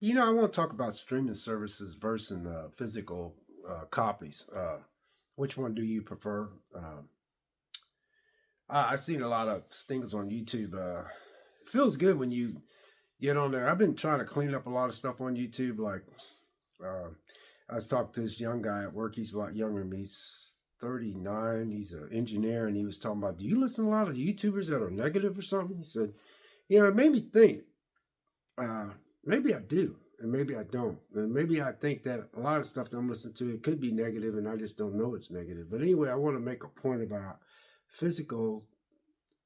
I want to talk about streaming services versus physical copies. Which one do you prefer? I've seen a lot of things on YouTube. It feels good when you get on there. I've been trying to clean up a lot of stuff on YouTube. Like, uh, I was talking to this young guy at work. He's a lot younger than me. He's 39. He's an engineer, and he was talking about, do you listen to a lot of YouTubers that are negative or something? He said, it made me think. Uh, Maybe I do, and maybe I don't. And maybe I think that a lot of stuff that I'm listening to, it could be negative, and I just don't know it's negative. But anyway, I want to make a point about physical,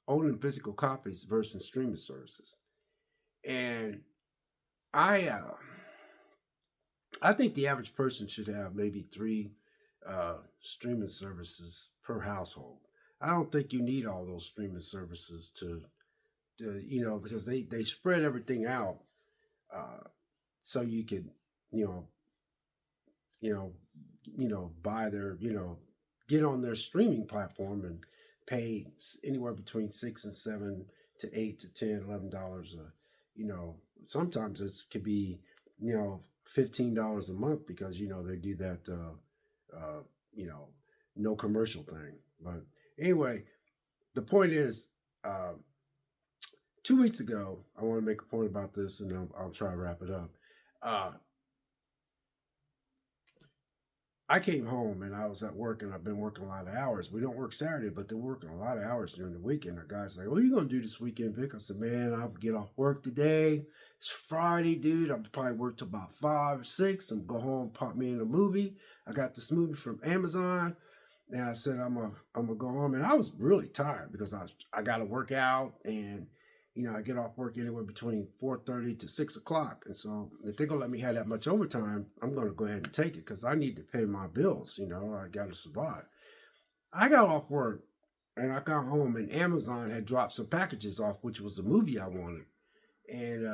owning physical copies versus streaming services. And I, uh, I think the average person should have maybe three streaming services per household. I don't think you need all those streaming services because they spread everything out, uh, so you could, you know, you know, buy their, get on their streaming platform and pay anywhere between 6 and 7 to 8 to 10, $11. Sometimes it could be, $15 a month because they do that, uh, you know, no commercial thing. But anyway, the point is, uh, 2 weeks ago, I want to make a point about this, and I'll try to wrap it up. Uh, I came home and I was at work and I've been working a lot of hours. We don't work Saturday, but they're working a lot of hours during the weekend. The guy's like, "What are you gonna do this weekend, Vic?" I said, "Man, I'll get off work today. It's Friday, dude. I'll probably work till about 5 or 6. I'm go home, pop me in a movie. I got this movie from Amazon." And I said, I'm gonna go home. And I was really tired because I gotta work out, and I get off work anywhere between 4:30 to 6 o'clock. And so if they're gonna let me have that much overtime, I'm gonna go ahead and take it because I need to pay my bills. I gotta survive. I got off work and I got home, and Amazon had dropped some packages off, which was a movie I wanted. And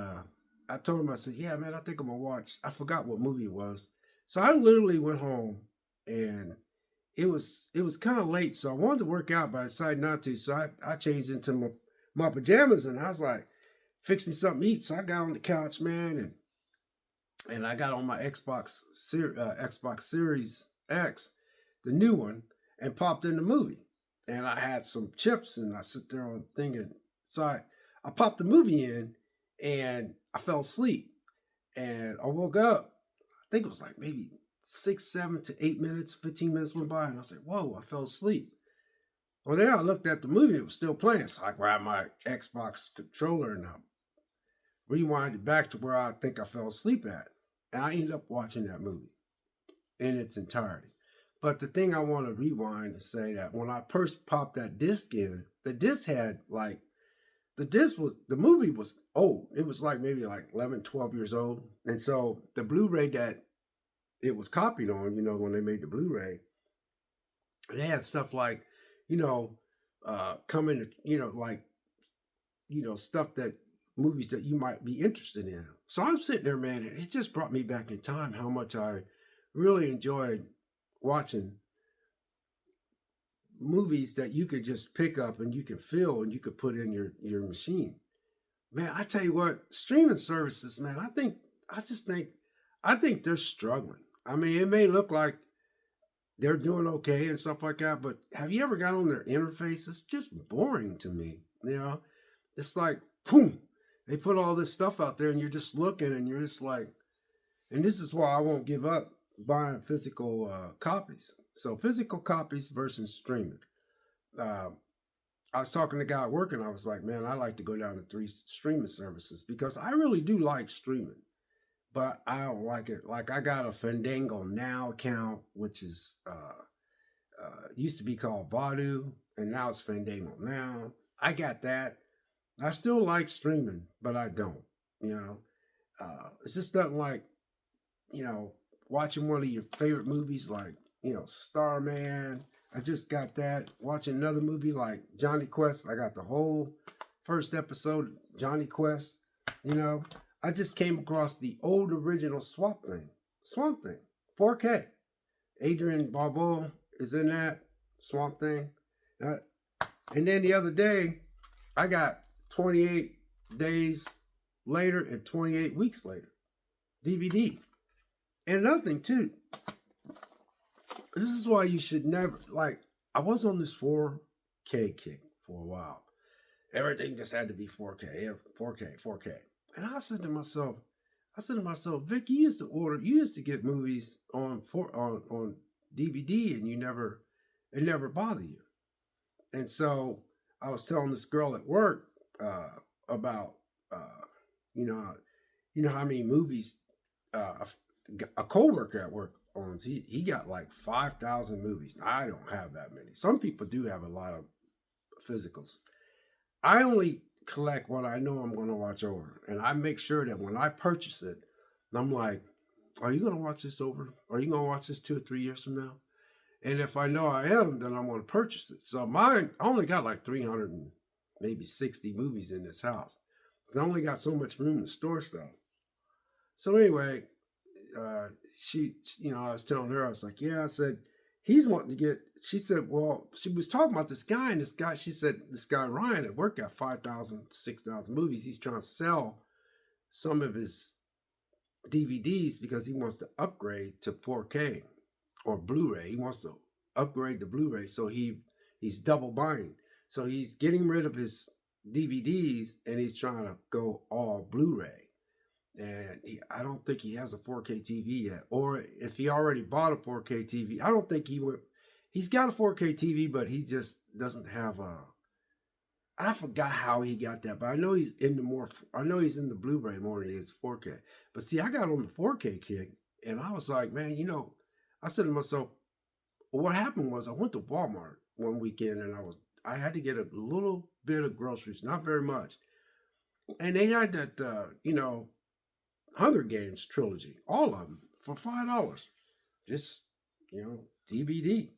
I told him, I said, "Yeah, man, I think I'm gonna watch." I forgot what movie it was. So I literally went home, and it was kind of late, so I wanted to work out, but I decided not to. So I changed into my pajamas, and I was like, "Fix me something to eat." So I got on the couch, man, and I got on my Xbox Series X, the new one, and popped in the movie. And I had some chips, and I sit there on thinking. So I popped the movie in, and I fell asleep, and I woke up. I think it was like maybe 6, 7 to 8 minutes, 15 minutes went by, and I was like, "Whoa!" I fell asleep. Well, then I looked at the movie; it was still playing. So I grabbed my Xbox controller and I rewinded back to where I think I fell asleep at, and I ended up watching that movie in its entirety. But the thing I want to rewind is say that when I first popped that disc in, the disc had like the movie was old. It was like maybe like 11, 12 years old. And so the Blu-ray that it was copied on, when they made the Blu-ray, they had stuff like, you know, coming, like, stuff that movies that you might be interested in. So I'm sitting there, man, and it just brought me back in time how much I really enjoyed watching movies that you could just pick up and you can feel and you could put in your machine. Man, I tell you what, streaming services, man, I just think I think they're struggling. I mean, it may look like they're doing okay and stuff like that, but have you ever got on their interface? It's just boring to me. It's like, boom, they put all this stuff out there and you're just looking and you're just like, and this is why I won't give up buying physical copies. So physical copies versus streaming. Uh, I was talking to a guy at work and I was like, man, I like to go down to three streaming services because I really do like streaming, but I don't like it. Like I got a Fandango Now account, which is used to be called Vadu, and now it's Fandango Now. I got that. I still like streaming, but I don't. You know, it's just nothing like you know watching one of your favorite movies, like Starman. I just got that. Watching another movie like Johnny Quest. I got the whole first episode of Johnny Quest. You know, I just came across the old original Swamp Thing, 4K. Adrian Barbeau is in that Swamp Thing. Uh, and then the other day, I got 28 days later and 28 weeks later. DVD. And another thing too, this is why you should never like. I was on this 4K kick for a while. Everything just had to be 4K, 4K, 4K. And I said to myself, Vic, you used to get movies on DVD, and it never bothered you. And so I was telling this girl at work about, you know, how many movies a coworker at work owns. He got like 5,000 movies. I don't have that many. Some people do have a lot of physicals. I only collect what I know I'm going to watch over, and I make sure that when I purchase it, I'm like, "Are you going to watch this over? Are you going to watch this 2 or 3 years from now?" And if I know I am, then I'm going to purchase it. So mine, I only got like 300 and maybe 60 movies in this house. I only got so much room to store stuff. So anyway, I was telling her, I was like, yeah, I said, he's wanting to get, she said, well, she was talking about this guy, and this guy, she said, this guy Ryan at work got 5,000, 6,000 movies. He's trying to sell some of his DVDs because he wants to upgrade to 4K or Blu-ray. He wants to upgrade to Blu-ray, so he's double buying. So he's getting rid of his DVDs and he's trying to go all Blu-ray. And I don't think he has a 4K TV yet. Or if he already bought a 4K TV, I don't think he would. He's got a 4K TV, but he just doesn't have a. I forgot how he got that, but I know he's into more. I know he's into Blu-ray more than he is 4K. But see, I got on the 4K kick, and I was like, man, I said to myself, well, what happened was I went to Walmart one weekend, and I had to get a little bit of groceries, not very much, and they had that, Hunger Games trilogy, all of them for $5, just DVD.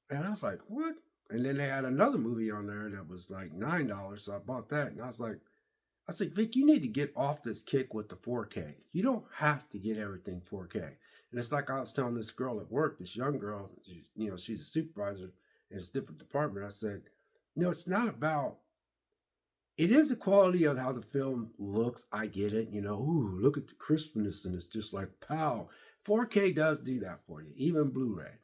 And I was like, what? And then they had another movie on there that was like $9, so I bought that. And I said, Vic, you need to get off this kick with the 4K. You don't have to get everything 4K. And it's like I was telling this girl at work, this young girl, she's a supervisor in a different department. I said, no, it's not about. It is the quality of how the film looks. I get it. Ooh, look at the crispness, and it's just like, pow. 4K does do that for you, even Blu-ray.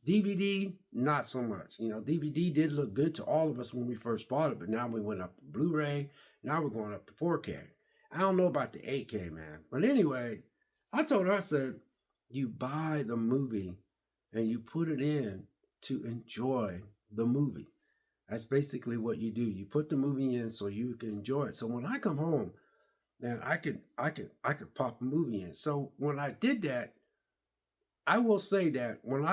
DVD, not so much. DVD did look good to all of us when we first bought it, but now we went up to Blu-ray. Now we're going up to 4K. I don't know about the 8K, man. But anyway, I told her, I said, you buy the movie and you put it in to enjoy the movie. That's basically what you do. You put the movie in so you can enjoy it. So when I come home, then I could pop a movie in. So when I did that, I will say that when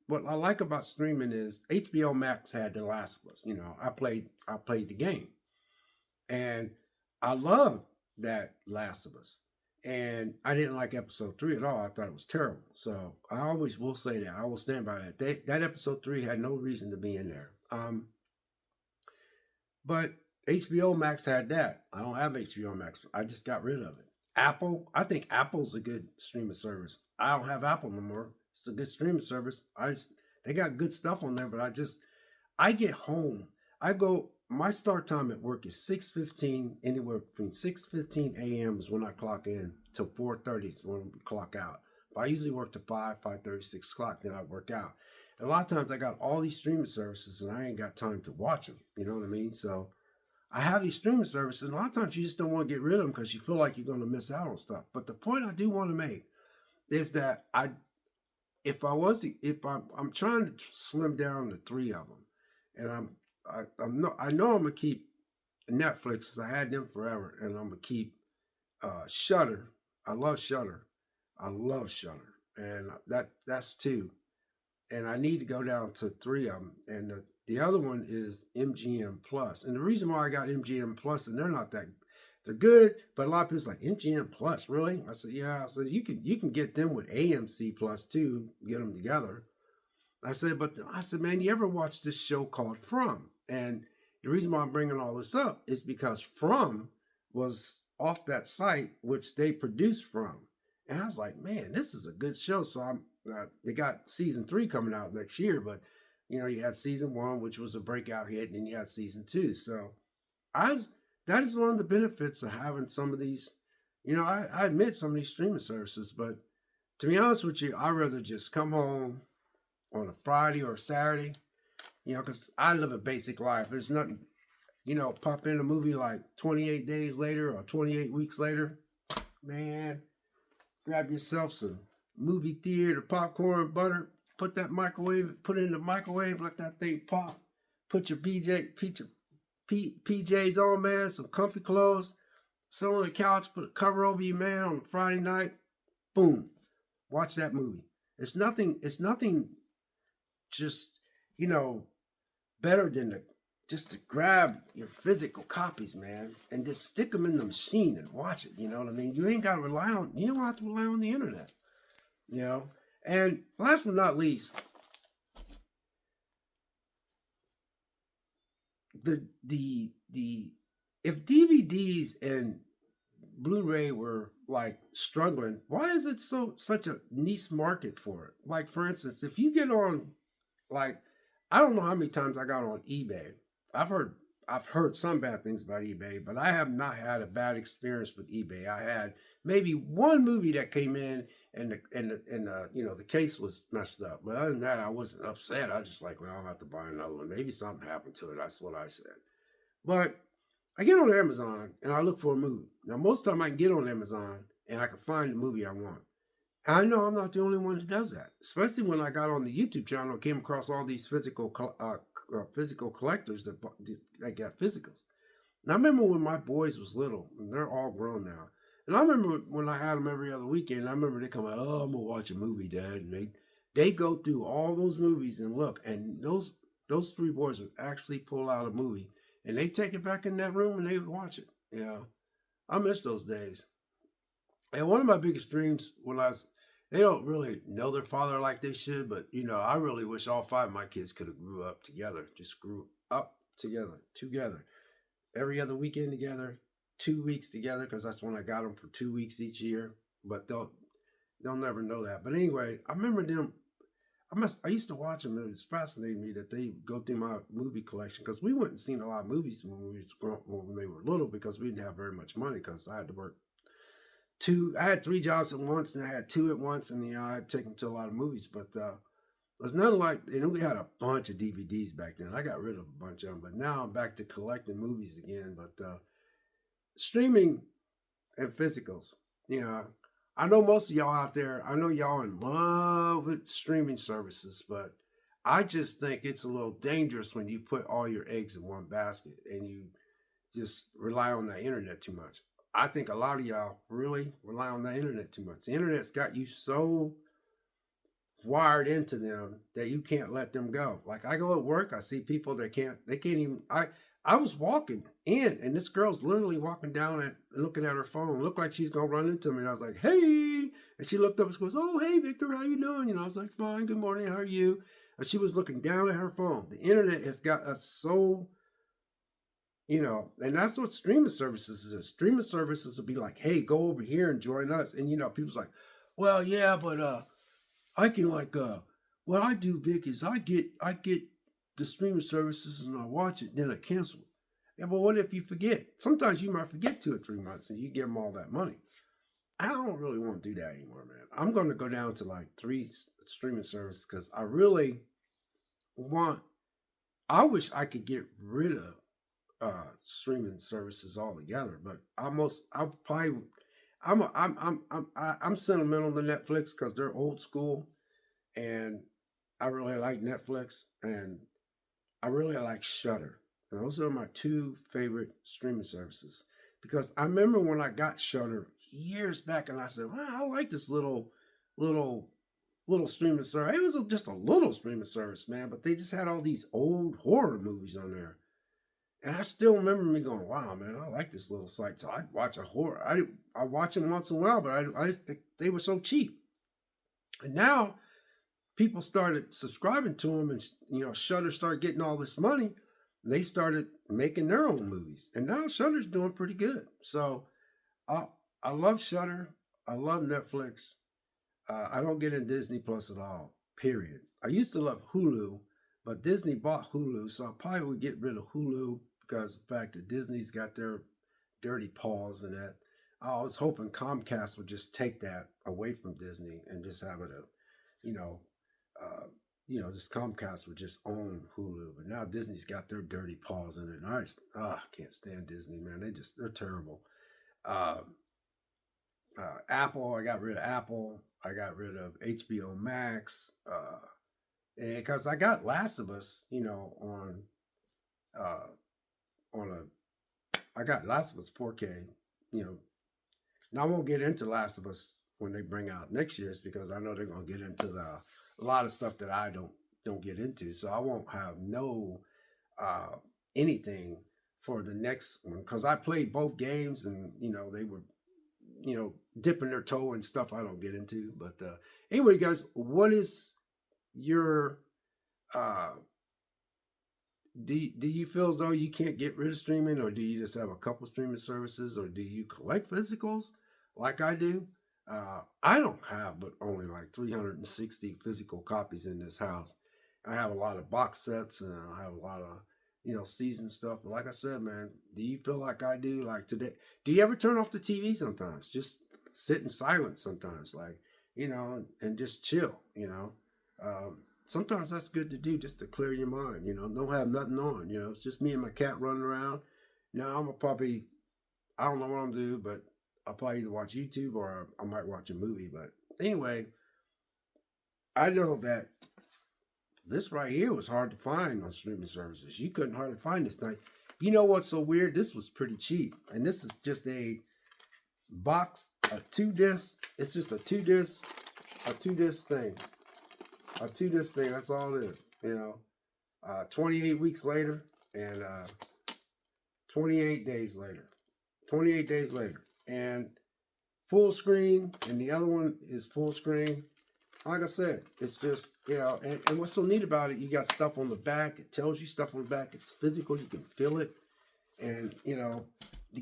what I like about streaming is HBO Max had The Last of Us. I played the game, and I love that Last of Us. And I didn't like episode 3 at all. I thought it was terrible. So I always will say that. I will stand by that. That episode 3 had no reason to be in there. But HBO Max had that. I don't have HBO Max. I just got rid of it. Apple, I think Apple's a good streaming service. I don't have Apple no more. It's a good streaming service. They got good stuff on there, but I get home. My start time at work is 6:15, anywhere between 6:15 a.m. is when I clock in till 4:30 is when we clock out. But I usually work to 5:30, 6 o'clock, then I work out. And a lot of times I got all these streaming services and I ain't got time to watch them. You know what I mean? So I have these streaming services, and a lot of times you just don't want to get rid of them because you feel like you're going to miss out on stuff. But the point I do want to make is that I'm trying to slim down to 3 of them, and I know I'm gonna keep Netflix because I had them forever, and I'm gonna keep Shudder. I love Shudder. And that's 2. And I need to go down to 3 of them. And the other one is MGM Plus. And the reason why I got MGM Plus, and they're good, but a lot of people's like, MGM Plus, really? I said, yeah. I said, you can get them with AMC Plus too, get them together. I said, man, you ever watch this show called From? And the reason why I'm bringing all this up is because From was off that site, which they produced From. And I was like, man, this is a good show. So they got season 3 coming out next year, but you had season 1, which was a breakout hit, and then you had season 2. So that is one of the benefits of having some of these, I admit some of these streaming services, but to be honest with you, I'd rather just come home on a Friday or a Saturday, because I live a basic life. There's nothing, pop in a movie like 28 days later or 28 weeks later. Man, grab yourself some movie theater popcorn, butter, put it in the microwave, let that thing pop. Put your PJs on, man, some comfy clothes, sit on the couch, put a cover over you, man, on a Friday night. Boom. Watch that movie. It's nothing just, better than just to grab your physical copies, man, and just stick them in the machine and watch it. You know what I mean? You don't have to rely on the internet, you know? And last but not least, the if DVDs and Blu-ray were like struggling, why is it such a niche market for it? Like for instance, if you get on, like, I don't know how many times I got on eBay. I've heard I've heard some bad things about eBay, but I have not had a bad experience with eBay. I had maybe one movie that came in and the case was messed up. But other than that, I wasn't upset. I just like, well, I'll have to buy another one. Maybe something happened to it. That's what I said. But I get on Amazon and I look for a movie. Now, most of the time I can get on Amazon and I can find the movie I want. I know I'm not the only one that does that. Especially when I got on the YouTube channel and came across all these physical collectors that got physicals. And I remember when my boys was little, and they're all grown now. And I remember when I had them every other weekend. I remember they come out, oh, I'm gonna watch a movie, Dad, and they go through all those movies and look, and those three boys would actually pull out a movie and they take it back in that room and they would watch it. I miss those days. And one of my biggest dreams they don't really know their father like they should, but I really wish all five of my kids could have grew up together, just grew up together, every other weekend together, 2 weeks together, because that's when I got them for 2 weeks each year. But they'll never know that. But anyway, I remember them. I used to watch them. It was fascinating me that they go through my movie collection, because we went and seen a lot of movies when they were little, because we didn't have very much money, because I had to work I had 3 jobs at once, and I had 2 at once, and I had to take them to a lot of movies. But it's nothing like, we had a bunch of DVDs back then. I got rid of a bunch of them, but now I'm back to collecting movies again. But streaming and physicals, I know most of y'all out there, I know y'all in love with streaming services, but I just think it's a little dangerous when you put all your eggs in one basket and you just rely on the internet too much. I think a lot of y'all really rely on the internet too much. The internet's got you so wired into them that you can't let them go. Like, I go at work, I see people they can't even. I was walking in, and this girl's literally walking down and looking at her phone. Looked like she's gonna run into me. And I was like, hey. And she looked up and she goes, oh, hey, Victor, how you doing? I was like, fine, good morning, how are you? And she was looking down at her phone. The internet has got us so, and that's what streaming services is. Streaming services will be like, hey, go over here and join us. And people's like, well, yeah, but I can what I do, Vic, is I get the streaming services and I watch it, then I cancel it. Yeah, but what if you forget? Sometimes you might forget 2 or 3 months and you give them all that money. I don't really want to do that anymore, man. I'm going to go down to like 3 streaming services, because I really I wish I could get rid of streaming services altogether, but I'm sentimental to Netflix because they're old school, and I really like Netflix, and I really like Shudder. And those are my 2 favorite streaming services, because I remember when I got Shudder years back, and I said, "Wow, I like this little streaming service." It was just a little streaming service, man, but they just had all these old horror movies on there. And I still remember me going, wow, man, I like this little site. So I'd watch a horror. I watch them once in a while, but I just think they were so cheap. And now people started subscribing to them, and Shudder started getting all this money. And they started making their own movies. And now Shudder's doing pretty good. So I love Shudder. I love Netflix. I don't get in Disney Plus at all, period. I used to love Hulu, but Disney bought Hulu, so I probably would get rid of Hulu, because of the fact that Disney's got their dirty paws in that. I was hoping Comcast would just take that away from Disney and just have it a, you know, uh, just Comcast would just own Hulu. But now Disney's got their dirty paws in it. And I can't stand Disney, man. They're terrible. Uh, Apple, I got rid of Apple. I got rid of HBO Max. And because I got Last of Us, uh, on I got Last of Us 4K, you know. Now I won't get into Last of Us when they bring out next year's because I know they're gonna get into a lot of stuff that I don't get into. So I won't have no uh anything for the next one because I played both games and they were dipping their toe in stuff I don't get into. But anyway, guys, what is your uh do you feel as though you can't get rid of streaming, or do you just have a couple streaming services, or do you collect physicals like I do? I don't have but only like 360 physical copies in this house. I have a lot of box sets and I have a lot of season stuff. But like I said, man, do you feel like I do? Like today, do you ever turn off the TV sometimes? Just sit in silence sometimes, like and just chill. Sometimes that's good to do just to clear your mind. Don't have nothing on. It's just me and my cat running around. Now I don't know what I'm doing, but I'll probably either watch YouTube or I might watch a movie. But anyway, I know that this right here was hard to find on streaming services. You couldn't hardly find this thing. You know what's so weird? This was pretty cheap. And this is just a box, a 2-disc. It's just a 2-disc thing. A 2-disc thing, that's all it is. 28 weeks later and 28 days later. 28 days later. And full screen, and the other one is full screen. Like I said, it's just, and what's so neat about it, you got stuff on the back. It tells you stuff on the back. It's physical. You can feel it. And, you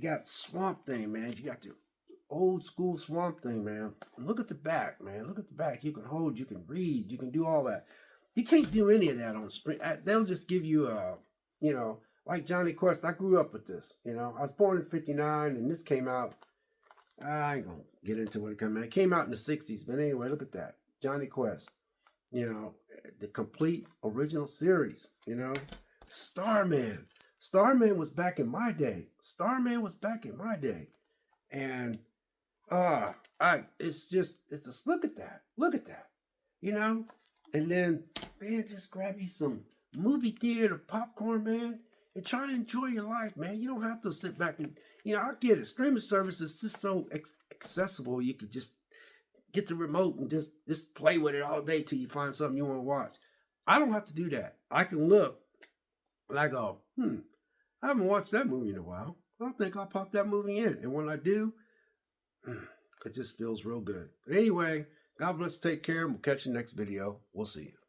got Swamp Thing, man. You got the old school Swamp Thing, man. Look at the back, man. Look at the back. You can hold, you can read, you can do all that. You can't do any of that on screen. They'll just give you like Johnny Quest. I grew up with this. I was born in 59 and this came out. I ain't gonna get into when it came out. It came out in the 60s, but anyway, look at that. Johnny Quest. The complete original series, Starman. Starman was back in my day. And it's just look at that. Look at that. And then, man, just grab you some movie theater popcorn, man, and try to enjoy your life, man. You don't have to sit back and, I get it. Streaming service is just so accessible. You could just get the remote and just play with it all day till you find something you want to watch. I don't have to do that. I can look and I go, I haven't watched that movie in a while. I think I'll pop that movie in. And when I do, it just feels real good. But anyway, God bless, take care, and we'll catch you next video. We'll see you.